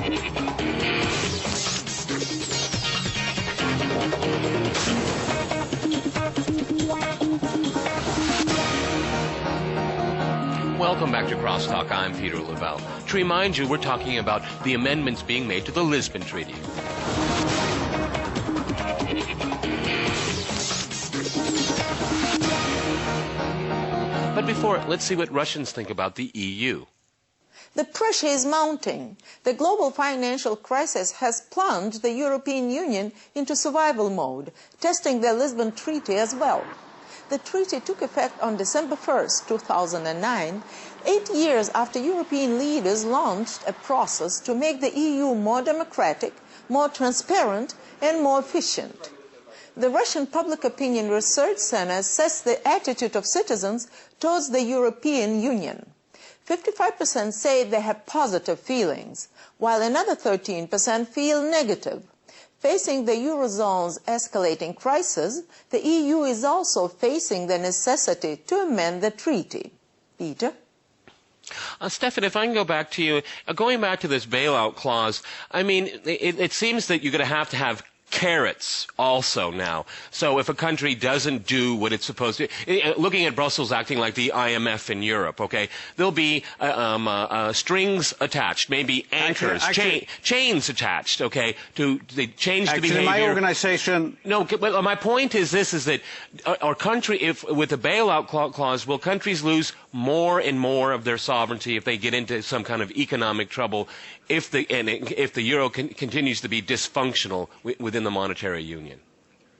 Welcome back to Crosstalk. I'm Peter Lavelle. To remind you, we're talking about the amendments being made to the Lisbon Treaty. But before, let's see what Russians think about the EU. The pressure is mounting. The global financial crisis has plunged the European Union into survival mode, testing the Lisbon Treaty as well. The treaty took effect on December 1st, 2009, 8 years after European leaders launched a process to make the EU more democratic, more transparent, and more efficient. The Russian Public Opinion Research Center assessed the attitude of citizens towards the European Union. 55% say they have positive feelings, while another 13% feel negative. Facing the Eurozone's escalating crisis, the EU is also facing the necessity to amend the treaty. Peter? Stefan, if I can go back to you, going back to this bailout clause, I mean, it seems that you're going to have carrots also now. So if a country doesn't do what it's supposed to, looking at Brussels acting like the IMF in Europe, okay, there'll be strings attached, maybe anchors, chains attached, okay, to the change to behavior. Actually, my organization... No, but my point is this, is that our country, if with the bailout clause, will countries lose more and more of their sovereignty if they get into some kind of economic trouble, if the euro continues to be dysfunctional within the monetary union?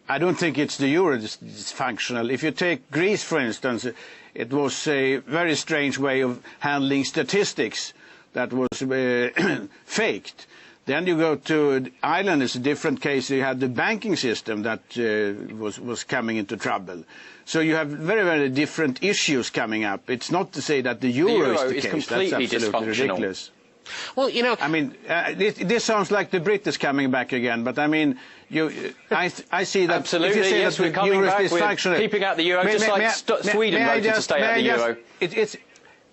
I don't think it's the euro that's dysfunctional. If you take Greece, for instance, it was a very strange way of handling statistics that was faked. Then you go to Ireland, it's a different case. You had the banking system that was coming into trouble. So you have very, very different issues coming up. It's not to say that the euro is the case. Completely That's absolutely ridiculous. Well, you know, I mean, this sounds like the British coming back again, but I mean, I see that absolutely, if you say yes, that we're coming back, we're keeping out the euro, just like Sweden voted to stay out of the euro.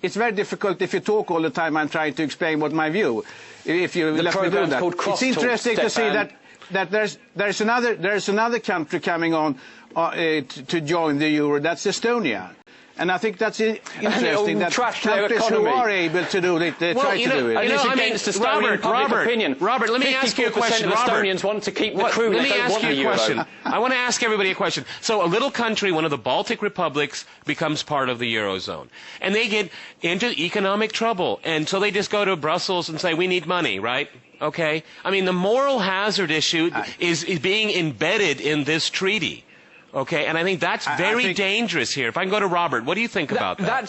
It's very difficult if you talk all the time and try to explain what my view. If you let me do that, it's interesting to see that there's another country coming on to join the euro. That's Estonia. And I think that's interesting that countries who are able to do it, they try to do it. And it's against Estonian public opinion. Robert, let me ask you a question. 54% of Estonians want to keep the crew. Let me ask you a question. I want to ask everybody a question. So a little country, one of the Baltic republics, becomes part of the Eurozone. And they get into economic trouble. And so they just go to Brussels and say, we need money, right? Okay? I mean, the moral hazard issue is being embedded in this treaty. Okay, and I think that's very dangerous here. If I can go to Robert, what do you think about that?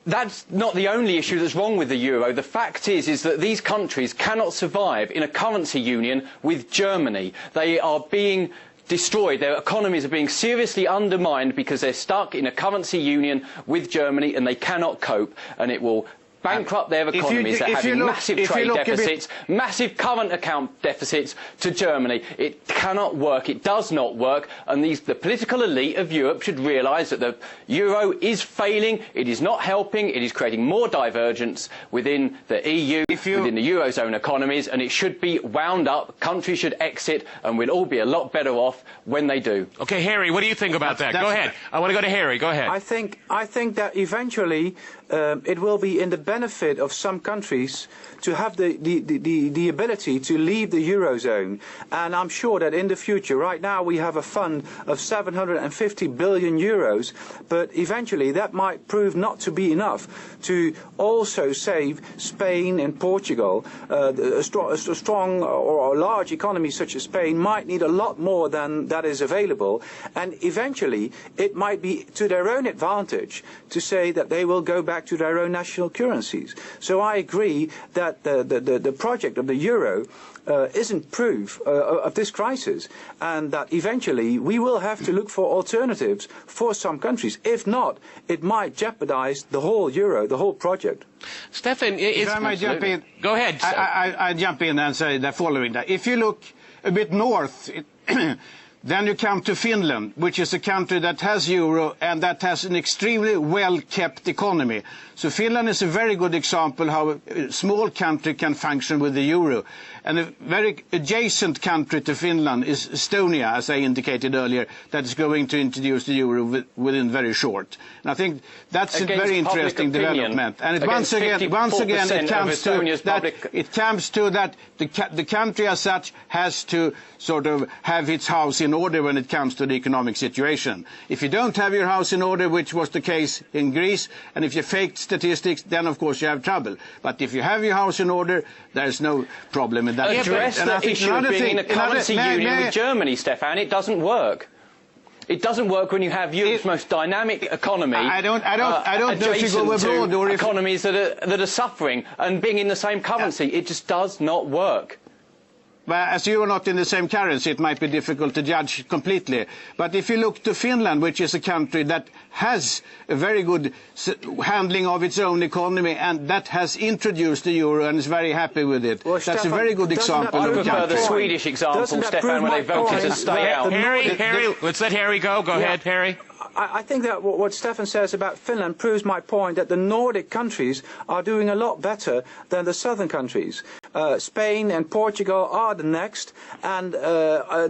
That's not the only issue that's wrong with the euro. The fact is that these countries cannot survive in a currency union with Germany. They are being destroyed. Their economies are being seriously undermined because they're stuck in a currency union with Germany and they cannot cope, and it will bankrupt their economies. They're having massive trade deficits, massive current account deficits to Germany. It cannot work. It does not work. And the political elite of Europe should realise that the euro is failing. It is not helping. It is creating more divergence within the EU, within the Eurozone economies, and it should be wound up. Countries should exit, and we'll all be a lot better off when they do. Okay, Harry, what do you think about that? Go ahead. I want to go to Harry. Go ahead. I think that eventually it will be in the benefit of some countries to have the ability to leave the Eurozone. And I'm sure that in the future, right now we have a fund of 750 billion euros, but eventually that might prove not to be enough to also save Spain and Portugal. A strong or a large economy such as Spain might need a lot more than that is available. And eventually it might be to their own advantage to say that they will go back to their own national currencies. So I agree that the project of the euro isn't proof of this crisis, and that eventually we will have to look for alternatives for some countries. If not, it might jeopardize the whole euro, the whole project. Stefan, if I might jump in. Go ahead. I jump in and say the following. If you look a bit north, Then you come to Finland, which is a country that has euro and that has an extremely well-kept economy. So Finland is a very good example how a small country can function with the euro. And a very adjacent country to Finland is Estonia, as I indicated earlier, that is going to introduce the euro within very short. And I think that's a very interesting development. And once again, it comes to that the country as such has to sort of have its house in order when it comes to the economic situation. If you don't have your house in order, which was the case in Greece, and if you faked statistics, then of course you have trouble. But if you have your house in order, there's no problem in that. Address the issue of being in a currency union with Germany, Stefan. It doesn't work. It doesn't work when you have Europe's most dynamic economy. I don't know if you go abroad or if economies that are suffering, and being in the same currency. It just does not work. Well, as you are not in the same currency, it might be difficult to judge completely. But if you look to Finland, which is a country that has a very good handling of its own economy and that has introduced the euro and is very happy with it, well, that's a very good example of a country. I prefer the Swedish example, Stefan, when they voted to stay out. Harry, let's let Harry go. Go ahead, Harry. I think that what Stefan says about Finland proves my point that the Nordic countries are doing a lot better than the southern countries. Spain and Portugal are the next, and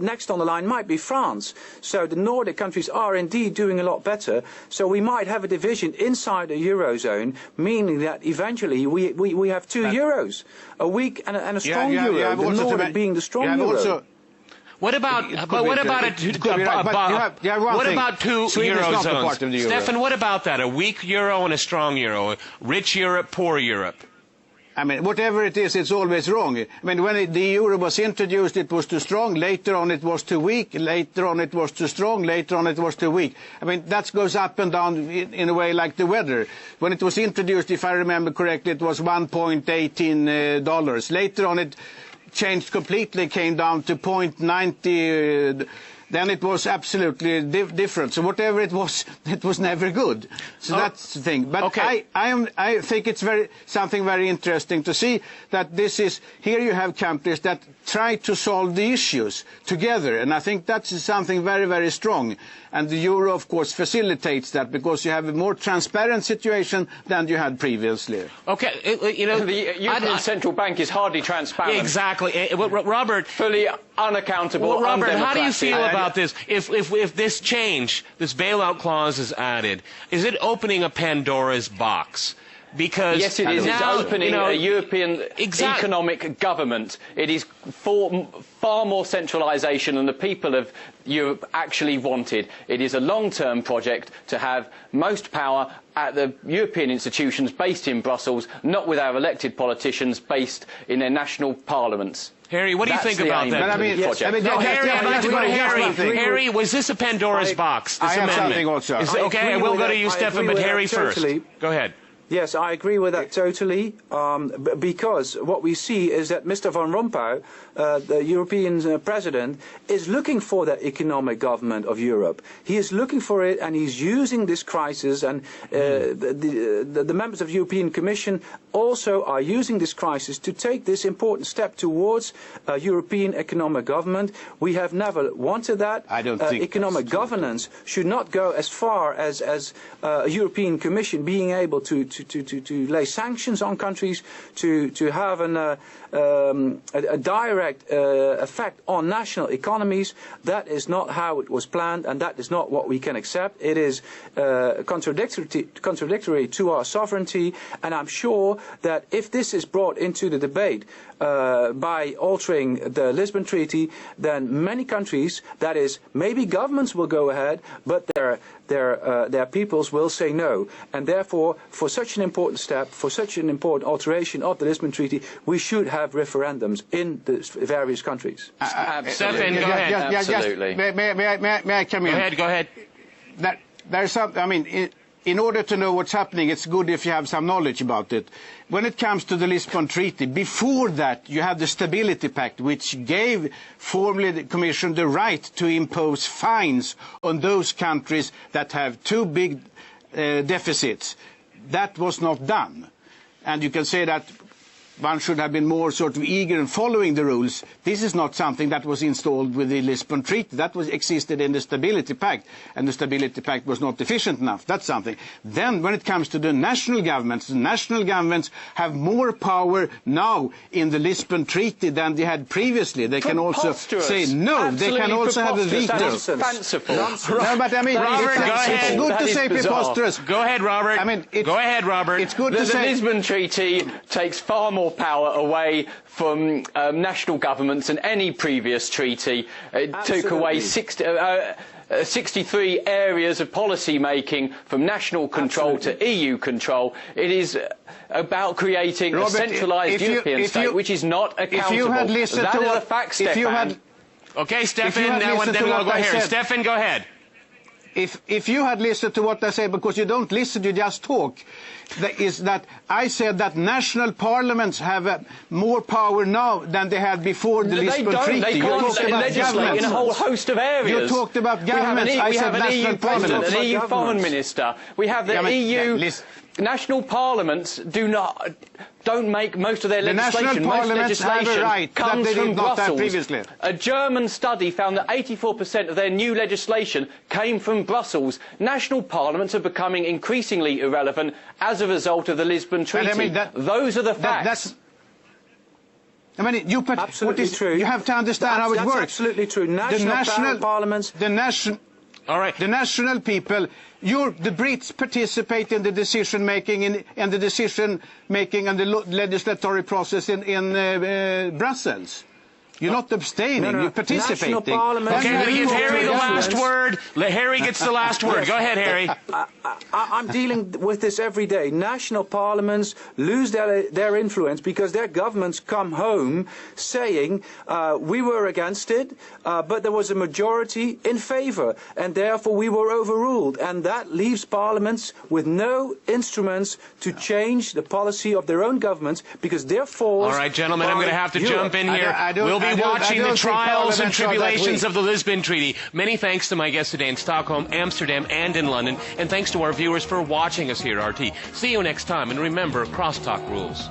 next on the line might be France. So the Nordic countries are indeed doing a lot better. So we might have a division inside the Eurozone, meaning that eventually we have two euros, a weak and a strong euro, the Nordic being the strong euro. What about two eurozones? Stefan, what about that? A weak euro and a strong euro, rich Europe, poor Europe. I mean, whatever it is, it's always wrong. I mean, when the euro was introduced, it was too strong. Later on, it was too weak. Later on, it was too strong. Later on, it was too weak. I mean, that goes up and down in a way like the weather. When it was introduced, if I remember correctly, it was $1.18. Later on, it changed completely, came down to 0.90. Then it was absolutely different. So whatever it was never good. So that's the thing. But okay. I think it's something very interesting to see that this is, here you have countries that try to solve the issues together. And I think that's something very, very strong. And the euro, of course, facilitates that because you have a more transparent situation than you had previously. Okay, the European Central Bank is hardly transparent. Exactly. Robert. Fully unaccountable, well, Robert, how do you feel about this? If this change, this bailout clause is added, is it opening a Pandora's box? Because yes, it is. It's opening a European economic government. It is far more centralisation than the people of Europe actually wanted. It is a long-term project to have most power at the European institutions based in Brussels, not with our elected politicians based in their national parliaments. Harry, what do you think about that project? Harry, I'd like to go to Harry. Harry, was this a Pandora's box, this amendment? I have something also. Okay, we'll go to you, Stefan, but Harry first. Go ahead. Yes, I agree with that totally, because what we see is that Mr. Van Rompuy, the European president, is looking for that economic government of Europe. He is looking for it, and he's using this crisis, and the members of the European Commission also are using this crisis to take this important step towards European economic government. We have never wanted that. I don't think economic governance should not go as far as a European Commission being able to lay sanctions on countries, to have a direct effect on national economies. That is not how it was planned, and that is not what we can accept. It is contradictory to our sovereignty, and I'm sure that if this is brought into the debate by altering the Lisbon Treaty, then many countries, that is, maybe governments will go ahead, but their peoples will say no. And therefore, for such an important step, for such an important alteration of the Lisbon Treaty, we should have referendums in the various countries. Stefan, go ahead. Absolutely. May I come in? Go ahead. There's some, I mean, in order to know what's happening, it's good if you have some knowledge about it. When it comes to the Lisbon Treaty, before that you have the Stability Pact, which gave formally the Commission the right to impose fines on those countries that have too big deficits. That was not done. And you can say that one should have been more sort of eager in following the rules. This is not something that was installed with the Lisbon Treaty. That existed in the Stability Pact, and the Stability Pact was not efficient enough. That's something. Then when it comes to the national governments have more power now in the Lisbon Treaty than they had previously. They can also say no. Absolutely, they can also have a veto. That is fanciful. No, but I mean, Robert, go ahead. it's good to say preposterous. Go ahead, Robert. I mean, go ahead, Robert. It's good The to say. Lisbon Treaty takes far more power away from national governments than any previous treaty. It took away 63 areas of policy making from national control to EU control. It is about creating a centralised European state, which is not accountable. If you had listened that to is what, a fact, if you had, Okay, Stefan, then we'll go here. said, Stefan, go ahead. If you had listened to what I say, because you don't listen, you just talk, is that I said that national parliaments have more power now than they had before the Lisbon Treaty. They can't legislate in a whole host of areas. You talked about governments. We have an EU president, an EU foreign minister. We have the EU. National parliaments don't make most of their legislation. Most legislation comes from Brussels. A German study found that 84% of their new legislation came from Brussels. National parliaments are becoming increasingly irrelevant as a result of the Lisbon Treaty. I mean, those are the facts. Absolutely true. You have to understand how it works. That's absolutely true. National parliaments. All right. The national people, the Brits participate in the decision making and the decision making and the legislatory process in Brussels. You're not abstaining, you're participating. National parliaments. Okay, let me give Harry the last word. Harry gets the last word. Go ahead, Harry. I'm dealing with this every day. National parliaments lose their influence because their governments come home saying we were against it, but there was a majority in favour, and therefore we were overruled. And that leaves parliaments with no instruments to change the policy of their own governments because therefore. All right, gentlemen, I'm going to have to jump in here. We'll be watching the trials and tribulations of the Lisbon Treaty. Many thanks to my guests today in Stockholm, Amsterdam, and in London. And thanks to our viewers for watching us here at RT. See you next time. And remember, Crosstalk rules.